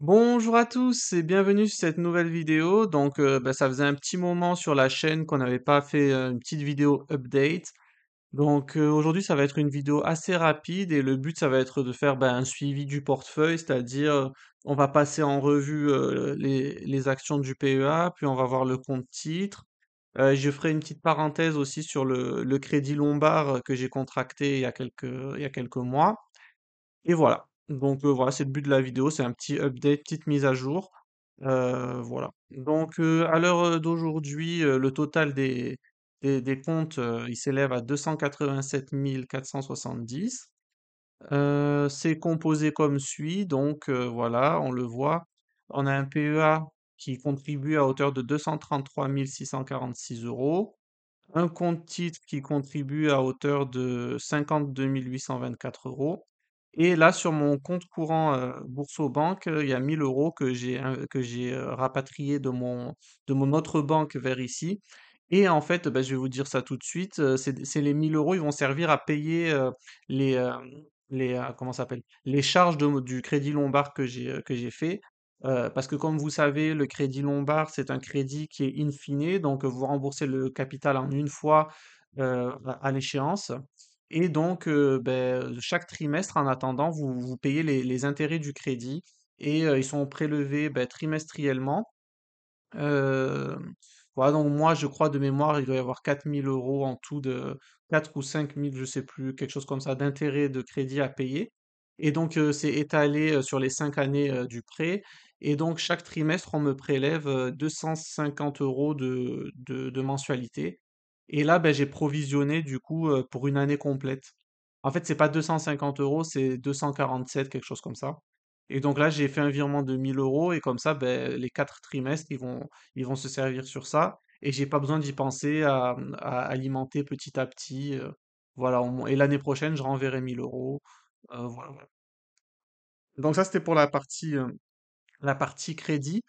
Bonjour à tous et bienvenue sur cette nouvelle vidéo. Ça faisait un petit moment sur la chaîne qu'on n'avait pas fait une petite vidéo update. Aujourd'hui, ça va être une vidéo assez rapide et le but, ça va être de faire un suivi du portefeuille, c'est-à-dire on va passer en revue les actions du PEA, puis on va voir le compte titre. Je ferai une petite parenthèse aussi sur le crédit Lombard que j'ai contracté il y a quelques mois. Et voilà. Voilà, c'est le but de la vidéo, c'est un petit update, petite mise à jour. Voilà. À l'heure d'aujourd'hui, le total des comptes, il s'élève à 287 470. C'est composé comme suit, voilà, on le voit. On a un PEA qui contribue à hauteur de 233 646 euros. Un compte titre qui contribue à hauteur de 52 824 euros. Et là, sur mon compte courant Boursorama, il y a 1000 euros que j'ai rapatrié de mon autre banque vers ici. Et en fait, je vais vous dire ça tout de suite, c'est les 1000 euros, ils vont servir à payer les, euh, comment ça s'appelle, les charges du crédit Lombard que j'ai fait. Parce que comme vous savez, le crédit Lombard, c'est un crédit qui est in fine, donc vous remboursez le capital en une fois à l'échéance. Et chaque trimestre, en attendant, vous payez les intérêts du crédit et ils sont prélevés trimestriellement. Euh, voilà, donc moi, je crois de mémoire, il doit y avoir 4000 € en tout de 4 ou 5000, je sais plus, quelque chose comme ça, d'intérêts de crédit à payer. Et c'est étalé sur les 5 années du prêt. Et donc, chaque trimestre, on me prélève 250 euros de mensualité. Et là, j'ai provisionné du coup pour une année complète. En fait, c'est pas 250 euros, c'est 247, quelque chose comme ça. Et donc là, j'ai fait un virement de 1000 euros et comme ça, les 4 trimestres, ils vont se servir sur ça. Et j'ai pas besoin d'y penser à alimenter petit à petit. Voilà, et l'année prochaine, je renverrai 1000 euros. Voilà, voilà. Donc ça, c'était pour la partie crédit.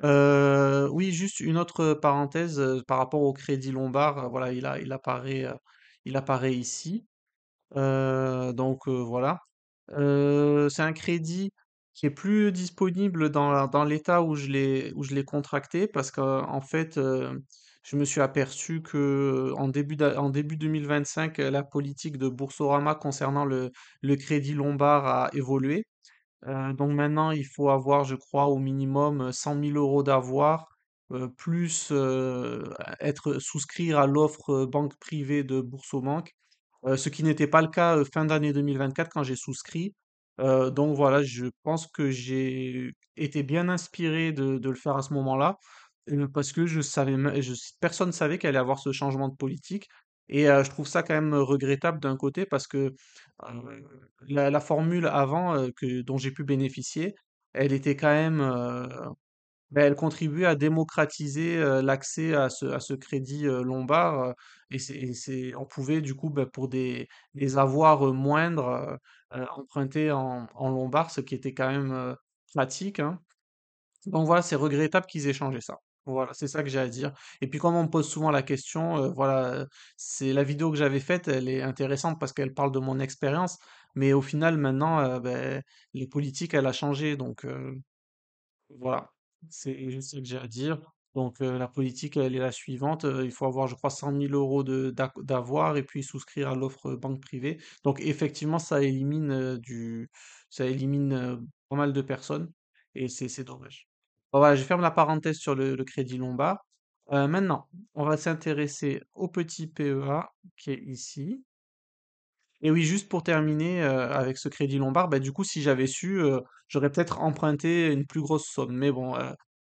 Oui, juste une autre parenthèse par rapport au crédit Lombard. Voilà, il apparaît ici. Voilà. C'est un crédit qui est plus disponible dans l'état où je l'ai contracté parce qu'en fait, je me suis aperçu que en début 2025, la politique de Boursorama concernant le crédit Lombard a évolué. Donc maintenant, il faut avoir, je crois, au minimum 100 000 euros d'avoir, plus souscrire à l'offre banque privée de Boursorama, ce qui n'était pas le cas fin d'année 2024 quand j'ai souscrit. Donc voilà, je pense que j'ai été bien inspiré de le faire à ce moment-là, parce que personne ne savait qu'il allait avoir ce changement de politique. Et je trouve ça quand même regrettable d'un côté parce que la formule avant dont j'ai pu bénéficier, elle était quand même, elle contribue à démocratiser l'accès à ce crédit Lombard. On pouvait du coup, pour des avoirs moindres, emprunter en Lombard, ce qui était quand même pratique, hein. Donc voilà, c'est regrettable qu'ils aient changé ça. Voilà, c'est ça que j'ai à dire. Et puis comme on me pose souvent la question, voilà, c'est la vidéo que j'avais faite, elle est intéressante parce qu'elle parle de mon expérience, mais au final maintenant, les politiques, elle a changé, voilà, c'est juste ce que j'ai à dire. La politique, elle est la suivante. Il faut avoir, je crois, 100 000 euros d'avoir et puis souscrire à l'offre banque privée. Donc, effectivement, ça élimine pas mal de personnes et c'est dommage. Bon, voilà, je ferme la parenthèse sur le crédit Lombard. Maintenant, on va s'intéresser au petit PEA qui est ici. Et oui, juste pour terminer avec ce crédit Lombard, du coup, si j'avais su, j'aurais peut-être emprunté une plus grosse somme. Mais bon,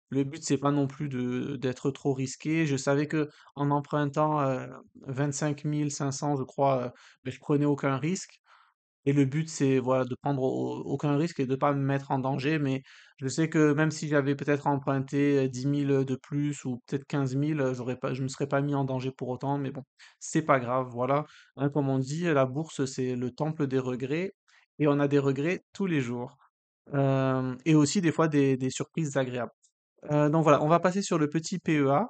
le but, c'est pas non plus d'être trop risqué. Je savais que en empruntant 25 500, je crois, je prenais aucun risque. Et le but, c'est voilà, de prendre aucun risque et de pas me mettre en danger. Mais je sais que même si j'avais peut-être emprunté 10 000 de plus ou peut-être 15 000, je me serais pas mis en danger pour autant. Mais bon, c'est pas grave. Voilà. Hein, comme on dit, la bourse, c'est le temple des regrets. Et on a des regrets tous les jours. Et aussi des fois des surprises agréables. Donc voilà, on va passer sur le petit PEA.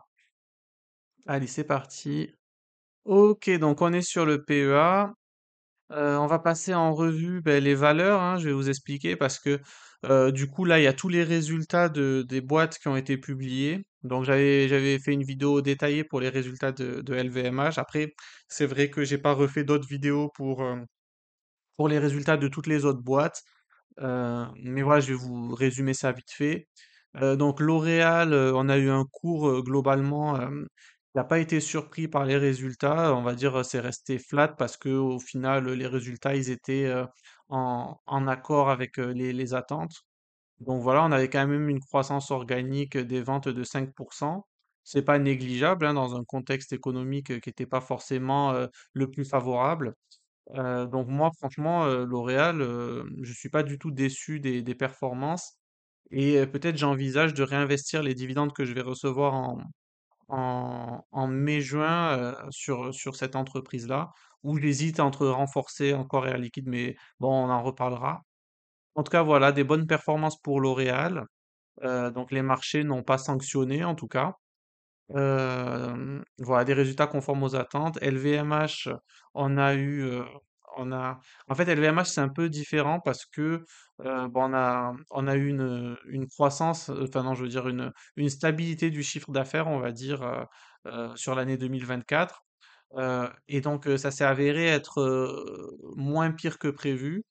Allez, c'est parti. Ok, donc on est sur le PEA. On va passer en revue les valeurs, hein, je vais vous expliquer parce que Du coup, là, il y a tous les résultats des boîtes qui ont été publiées. Donc, j'avais fait une vidéo détaillée pour les résultats de LVMH. Après, c'est vrai que j'ai pas refait d'autres vidéos pour les résultats de toutes les autres boîtes. Mais voilà, je vais vous résumer ça vite fait. Donc L'Oréal, on a eu un cours globalement qui n'a pas été surpris par les résultats. On va dire c'est resté flat parce que au final les résultats ils étaient en accord avec les attentes. Donc voilà, on avait quand même une croissance organique des ventes de 5%. C'est pas négligeable hein, dans un contexte économique qui n'était pas forcément le plus favorable. Donc moi franchement, L'Oréal, je suis pas du tout déçu des performances et peut-être j'envisage de réinvestir les dividendes que je vais recevoir en mai-juin, sur cette entreprise-là, ou j'hésite entre renforcer encore Air Liquide, mais bon, on en reparlera. En tout cas, voilà, des bonnes performances pour L'Oréal. Donc les marchés n'ont pas sanctionné en tout cas. Voilà, des résultats conformes aux attentes. LVMH, on a eu, on a, en fait, LVMH c'est un peu différent parce que bon, on a eu une croissance, enfin non, je veux dire une stabilité du chiffre d'affaires, on va dire, sur l'année 2024. Et donc, ça s'est avéré être moins pire que prévu.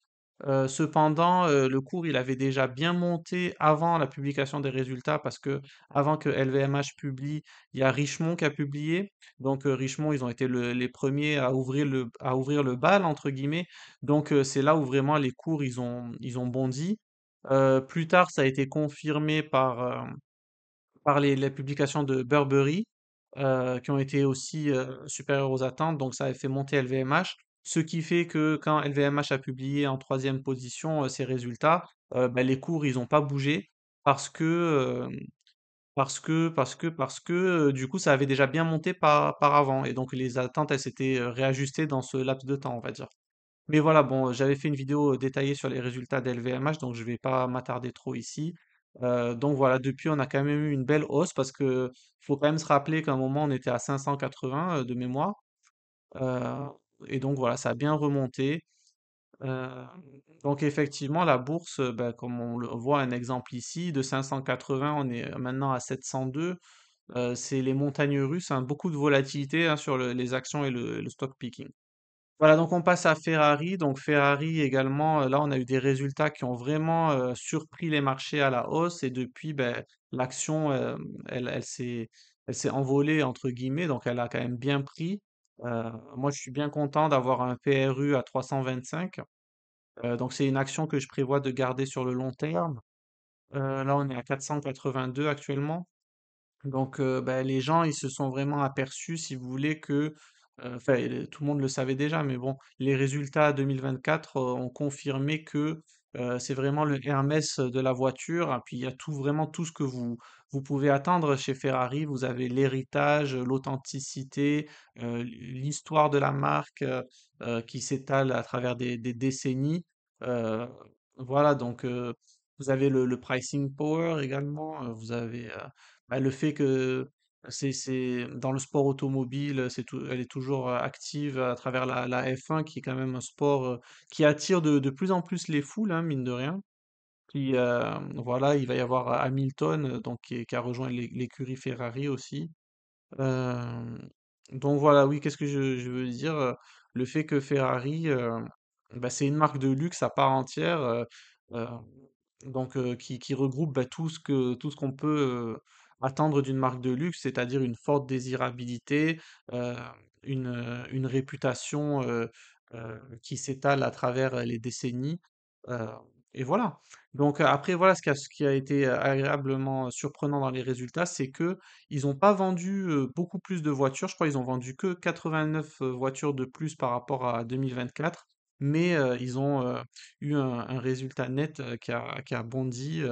Cependant, le cours, il avait déjà bien monté avant la publication des résultats parce que avant que LVMH publie, il y a Richemont qui a publié. Donc, Richemont, ils ont été les premiers à ouvrir le bal, entre guillemets. Donc, c'est là où vraiment les cours, ils ont bondi. Plus tard, ça a été confirmé par les publications de Burberry, qui ont été aussi supérieures aux attentes, donc ça a fait monter LVMH. Ce qui fait que quand LVMH a publié en troisième position ses résultats, bah, les cours ils n'ont pas bougé parce que du coup ça avait déjà bien monté par avant et donc les attentes elles s'étaient réajustées dans ce laps de temps on va dire. Mais voilà, bon, j'avais fait une vidéo détaillée sur les résultats d'LVMH, donc je vais pas m'attarder trop ici. Donc voilà, depuis, on a quand même eu une belle hausse parce que faut quand même se rappeler qu'à un moment, on était à 580 de mémoire. Euh, et donc voilà, ça a bien remonté. Euh, donc effectivement, la bourse, ben, comme on le voit un exemple ici, de 580, on est maintenant à 702. C'est les montagnes russes, hein, beaucoup de volatilité hein, sur les actions et le stock picking. Voilà, donc on passe à Ferrari. Donc Ferrari également, là on a eu des résultats qui ont vraiment surpris les marchés à la hausse et depuis, ben, l'action, elle s'est envolée entre guillemets, donc elle a quand même bien pris. Moi je suis bien content d'avoir un PRU à 325. Donc c'est une action que je prévois de garder sur le long terme. Là on est à 482 actuellement. Donc, bah, les gens, ils se sont vraiment aperçus, si vous voulez, que, enfin, tout le monde le savait déjà, mais bon, les résultats 2024 ont confirmé que c'est vraiment le Hermès de la voiture. Et puis, il y a tout, vraiment tout ce que vous pouvez attendre chez Ferrari. Vous avez l'héritage, l'authenticité, l'histoire de la marque qui s'étale à travers des décennies. Euh, voilà, donc vous avez le pricing power également. Vous avez bah, le fait que c'est dans le sport automobile, elle est toujours active à travers la F1, qui est quand même un sport qui attire de plus en plus les foules, hein, mine de rien. Puis voilà, il va y avoir Hamilton, donc qui a rejoint l'écurie Ferrari aussi. Euh, donc voilà, oui, qu'est-ce que je veux dire? Le fait que Ferrari, bah, c'est une marque de luxe à part entière. Euh, donc qui regroupe bah, tout ce qu'on peut attendre d'une marque de luxe, c'est-à-dire une forte désirabilité, euh, une réputation qui s'étale à travers les décennies. euh, et voilà. Donc après, voilà, ce qui a été agréablement surprenant dans les résultats, c'est que ils n'ont pas vendu beaucoup plus de voitures. Je crois qu'ils ont vendu que 89 voitures de plus par rapport à 2024, mais ils ont eu un résultat net qui a bondi,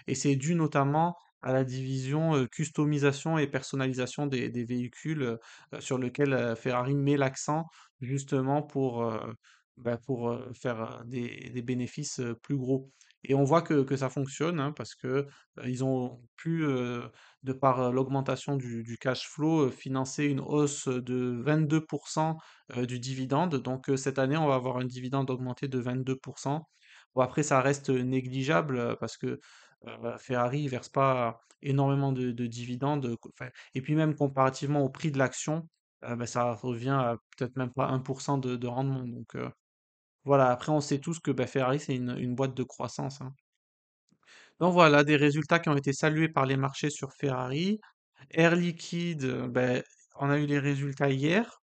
et c'est dû notamment à la division customisation et personnalisation des véhicules sur lequel Ferrari met l'accent justement pour faire des bénéfices plus gros. Et on voit que ça fonctionne hein, parce que ils ont pu, de par l'augmentation du cash flow, financer une hausse de 22% du dividende. Donc cette année, on va avoir un dividende augmenté de 22%. Bon après ça reste, négligeable, parce que, Ferrari ne verse pas énormément de dividendes, enfin et puis même comparativement au prix de l'action, bah, ça revient à peut-être même pas 1 de rendement donc voilà. Après on sait tous que, bah, Ferrari c'est une boîte de croissance, hein. Donc voilà, des résultats qui ont été salués par les marchés sur Ferrari. Air Liquide, on a eu les résultats hier.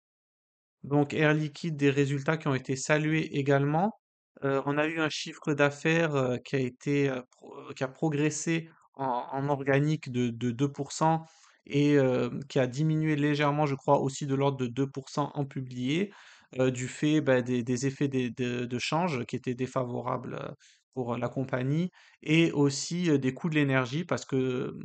Donc Air Liquide, des résultats qui ont été salués également. On a eu un chiffre d'affaires qui a progressé en organique de 2% et qui a diminué légèrement, je crois, aussi de l'ordre de 2% en publié, du fait des effets de change qui étaient défavorables pour la compagnie et aussi des coûts de l'énergie parce que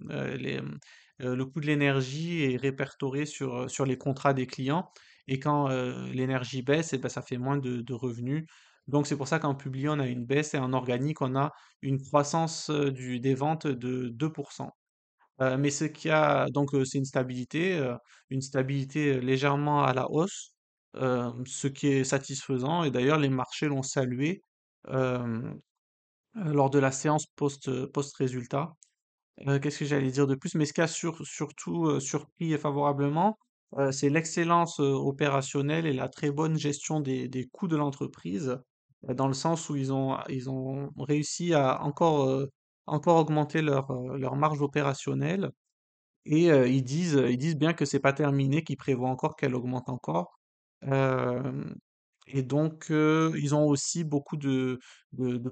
le coût de l'énergie est répertorié sur les contrats des clients et quand l'énergie baisse, et ben, ça fait moins de revenus. Donc c'est pour ça qu'en publié, on a une baisse et en organique, on a une croissance des ventes de 2%. Mais ce qui a donc c'est une stabilité légèrement à la hausse, ce qui est satisfaisant. Et d'ailleurs, les marchés l'ont salué euh, lors de la séance post-résultat. Qu'est-ce que j'allais dire de plus? Mais ce qui a surtout surpris favorablement, c'est l'excellence opérationnelle et la très bonne gestion des coûts de l'entreprise, dans le sens où ils ont réussi à encore augmenter leur marge opérationnelle et ils disent bien que c'est pas terminé, qu'ils prévoient encore qu'elle augmente encore. Hem et donc ils ont aussi beaucoup de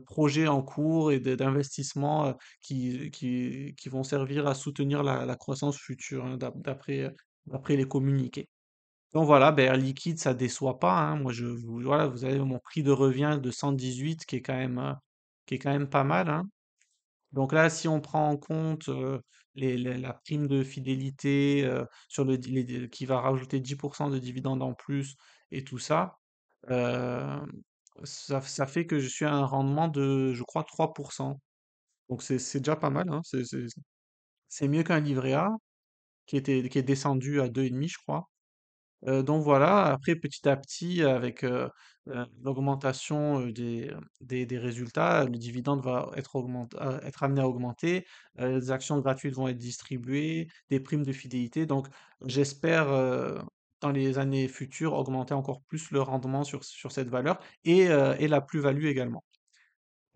projets en cours et d'investissements, qui vont servir à soutenir la croissance future, hein, d'après les communiqués. Donc voilà, Air Liquide, ça déçoit pas, hein. Moi, voilà, vous avez mon prix de revient de 118 qui est quand même pas mal, hein. Donc là, si on prend en compte la prime de fidélité sur qui va rajouter 10% de dividendes en plus et tout ça, euh, ça fait que je suis à un rendement de, je crois, 3%. Donc c'est déjà pas mal, hein. C'est mieux qu'un livret A qui est descendu à 2,5, je crois. Donc voilà, après petit à petit avec, l'augmentation, des résultats, le dividende va être amené à augmenter, les actions gratuites vont être distribuées, des primes de fidélité donc j'espère, dans les années futures augmenter encore plus le rendement sur cette valeur et la plus-value également.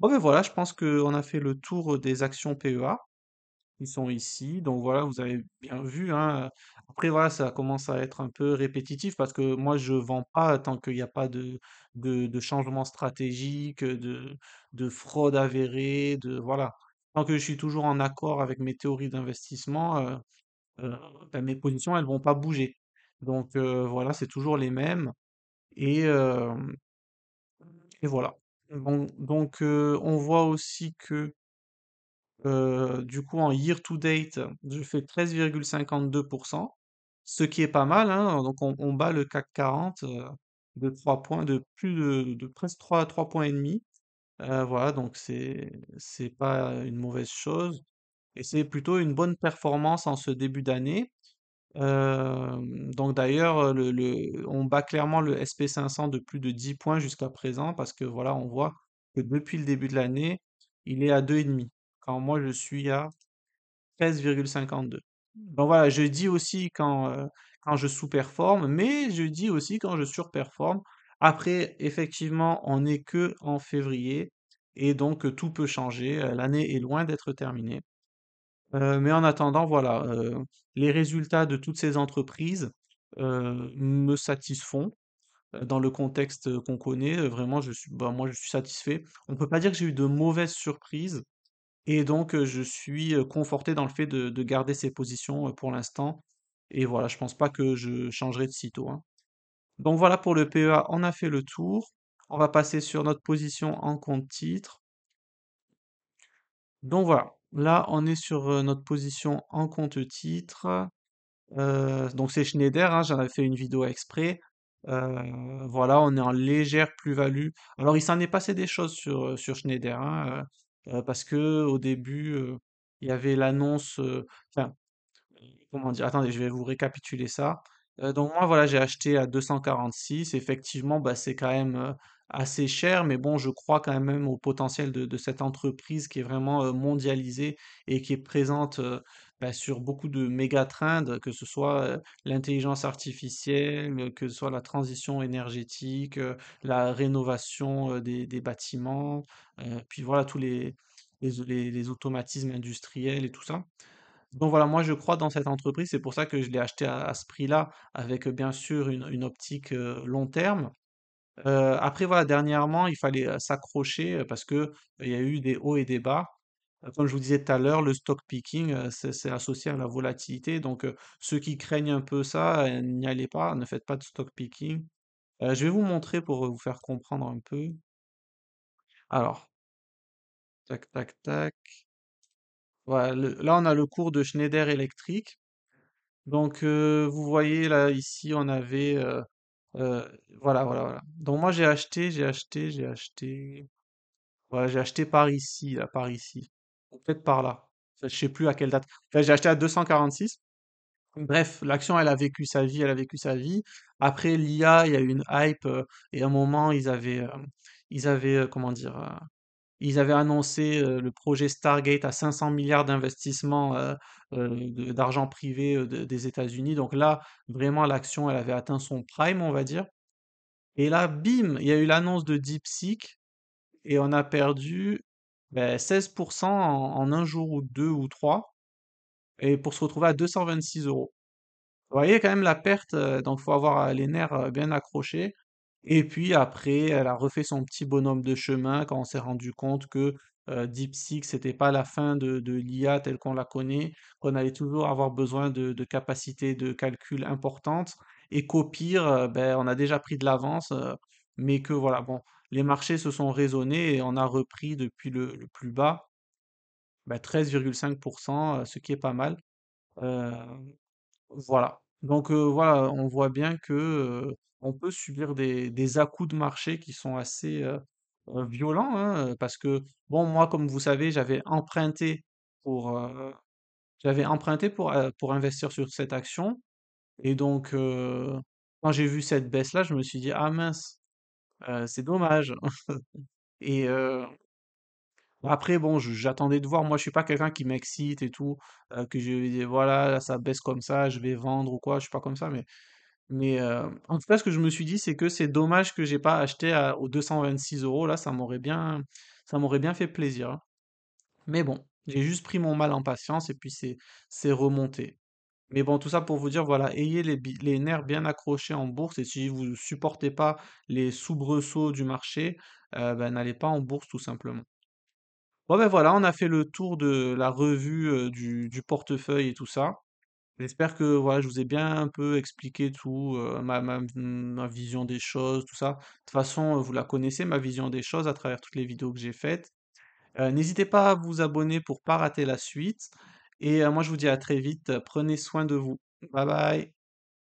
Bon ben voilà, je pense qu'on a fait le tour des actions PEA. Ils sont ici, donc voilà, vous avez bien vu, hein. Après, voilà, ça commence à être un peu répétitif parce que moi, je vends pas tant qu'il n'y a pas de changement stratégique, de fraude avérée, voilà. Tant que je suis toujours en accord avec mes théories d'investissement, euh, mes positions, elles vont pas bouger. Donc voilà, c'est toujours les mêmes et, euh, et voilà. Bon, donc on voit aussi que du coup, en year to date, je fais 13,52%, ce qui est pas mal, hein. Donc, on bat le CAC 40 de 3 points, de plus de presque 3 points et demi. Voilà, donc c'est pas une mauvaise chose. Et c'est plutôt une bonne performance en ce début d'année. Donc d'ailleurs, on bat clairement le SP 500 de plus de 10 points jusqu'à présent parce que voilà, on voit que depuis le début de l'année, il est à 2,5 quand moi je suis à 13,52. Donc voilà, je dis aussi quand je sous-performe, mais je dis aussi quand je surperforme. Après, effectivement, on n'est que en février et donc tout peut changer. L'année est loin d'être terminée. Mais en attendant, voilà, les résultats de toutes ces entreprises me satisfont dans le contexte qu'on connaît. Vraiment, moi, je suis satisfait. On peut pas dire que j'ai eu de mauvaises surprises et donc je suis conforté dans le fait de garder ces positions pour l'instant. Et voilà, je pense pas que je changerai de sitôt, hein. Donc voilà pour le PEA, on a fait le tour. On va passer sur notre position en compte titre. Donc voilà, là on est sur notre position en compte titre. Donc c'est Schneider, hein, j'en avais fait une vidéo exprès. Voilà, on est en légère plus-value. Alors il s'en est passé des choses sur Schneider, hein, parce que au début, il y avait l'annonce, enfin, comment dire? Attendez, je vais vous récapituler ça. Donc moi, voilà, j'ai acheté à 246. Effectivement, bah, c'est quand même assez cher, mais bon, je crois quand même au potentiel de cette entreprise qui est vraiment mondialisée et qui est présente bah, sur beaucoup de méga trends, que ce soit l'intelligence artificielle, que ce soit la transition énergétique, la rénovation des bâtiments, puis voilà tous les automatismes industriels et tout ça. Donc voilà, moi je crois dans cette entreprise, c'est pour ça que je l'ai acheté à ce prix-là, avec bien sûr une optique long terme. Après voilà, dernièrement, il fallait s'accrocher parce que il y a eu des hauts et des bas. Comme je vous disais tout à l'heure, le stock picking, c'est associé à la volatilité. Donc ceux qui craignent un peu ça, n'y allez pas, ne faites pas de stock picking. Je vais vous montrer pour vous faire comprendre un peu. Alors, tac, tac, tac. Voilà, là on a le cours de Schneider Electric. Donc, vous voyez là, ici, on avait, euh, voilà, voilà, voilà. Donc moi j'ai acheté, voilà, j'ai acheté par ici, là, par ici, ou peut-être par là. Enfin, je sais plus à quelle date. Enfin, j'ai acheté à 246. Bref, l'action, elle a vécu sa vie, elle a vécu sa vie. Après l'IA, il y a eu une hype, et à un moment, comment dire, ils avaient annoncé le projet Stargate à 500 milliards d'investissements d'argent privé des États-Unis. Donc là, vraiment, l'action, elle avait atteint son prime, on va dire. Et là, bim, il y a eu l'annonce de DeepSeek et on a perdu 16% en un jour ou deux ou trois, et pour se retrouver à 226 euros. Vous voyez quand même la perte, donc faut avoir les nerfs bien accrochés. Et puis après, elle a refait son petit bonhomme de chemin quand on s'est rendu compte que DeepSeek, c'était pas la fin de l'IA telle qu'on la connaît, qu'on allait toujours avoir besoin de capacités de calcul importantes, et qu'au pire, on a déjà pris de l'avance, mais que voilà, bon, les marchés se sont raisonnés et on a repris depuis le plus bas, 13,5%, ce qui est pas mal. Euh, voilà. Donc voilà, on voit bien que on peut subir des à-coups de marché qui sont assez violents, hein, parce que bon, moi, comme vous savez, pour euh, j'avais emprunté pour investir sur cette action, et donc quand j'ai vu cette baisse-là, je me suis dit ah mince, c'est dommage. Et après, bon, j'attendais de voir. Moi, je suis pas quelqu'un qui m'excite et tout, que je vais dire voilà, là, ça baisse comme ça, je vais vendre ou quoi. Je suis pas comme ça, mais en tout cas, ce que je me suis dit, c'est que c'est dommage que j'ai pas acheté aux 226 euros. Là, ça m'aurait bien fait plaisir, hein. Mais bon, j'ai juste pris mon mal en patience et puis c'est remonté. Mais bon, tout ça pour vous dire, voilà, ayez les nerfs bien accrochés en bourse, et si vous supportez pas les soubresauts du marché, n'allez pas en bourse tout simplement. Bon ben voilà, on a fait le tour de la revue du portefeuille et tout ça. J'espère que voilà, je vous ai bien un peu expliqué tout, ma vision des choses, tout ça. De toute façon, vous la connaissez, ma vision des choses, à travers toutes les vidéos que j'ai faites. N'hésitez pas à vous abonner pour pas rater la suite. Et moi, je vous dis à très vite. Prenez soin de vous. Bye bye.